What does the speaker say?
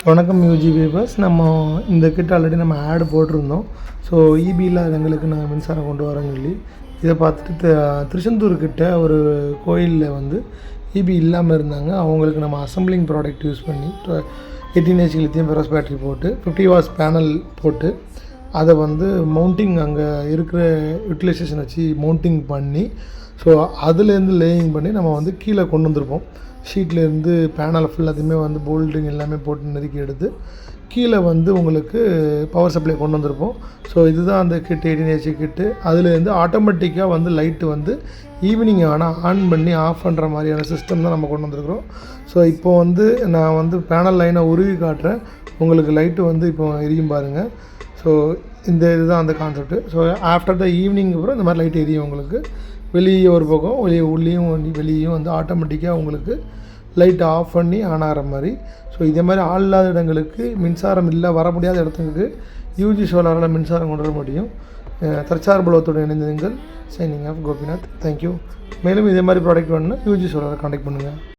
வணக்கம் UG viewers. நம்ம இந்த கிட்ட ஆல்ரெடி நம்ம ஆடு போட்டிருந்தோம். ஸோ இபி இல்லாதவங்களுக்கு நாங்கள் மின்சாரம் கொண்டு வரோன்னு சொல்லி இதை பார்த்துட்டு திருச்செந்தூர்கிட்ட ஒரு கோயிலில் வந்து இபி இல்லாமல் இருந்தாங்க. அவங்களுக்கு நம்ம அசம்பிளிங் ப்ராடக்ட் யூஸ் பண்ணி 18H லித்தியம் ஃபெரஸ் பேட்டரி போட்டு 50 வாட்ஸ் பேனல் போட்டு அதை வந்து மவுண்டிங் அங்கே இருக்கிற யூட்டிலைசேஷன் வச்சு மவுண்டிங் பண்ணி ஸோ அதுலேருந்து லேயிங் பண்ணி நம்ம வந்து கீழே கொண்டு வந்திருப்போம். ஷீட்லேருந்து பேனல் ஃபுல்லாத்தையுமே வந்து போல்டிங் எல்லாமே போட்டு நெருக்கி எடுத்து கீழே வந்து உங்களுக்கு பவர் சப்ளை கொண்டு வந்திருப்போம். ஸோ இதுதான் அந்த கிட்டு 18H கிட்டு. அதுலேருந்து ஆட்டோமேட்டிக்காக வந்து லைட்டு வந்து ஈவினிங் ஆனால் ஆன் பண்ணி ஆஃப் பண்ணுற மாதிரியான சிஸ்டம் தான் நம்ம கொண்டு வந்திருக்கிறோம். ஸோ இப்போ வந்து நான் வந்து பேனல் லைனை உருவி காட்டுறேன். உங்களுக்கு லைட்டு வந்து இப்போ எரியும் பாருங்கள். ஸோ இதுதான் அந்த concept. So after the evening அப்புறம் இந்த மாதிரி லைட் எரியும் உங்களுக்கு. வெளியே ஒரு பக்கம் உள்ளேயும் வெளியும் வந்து ஆட்டோமேட்டிக்காக உங்களுக்கு லைட் ஆஃப் பண்ணி ஆன் ஆகிற மாதிரி. ஸோ இதே மாதிரி ஆள் இல்லாத இடங்களுக்கு மின்சாரம் இல்லை வர முடியாத இடத்துக்கு யூஜி சோலாரில் மின்சாரம் கொண்டு வர முடியும். தற்சார்புலத்தோடு இணைந்தீங்கள். Signing off Gopinath. தேங்க்யூ. மேலும் இதே மாதிரி ப்ராடக்ட் வேணுன்னா யூஜி சோலாரை கான்டாக்ட் பண்ணுங்கள்.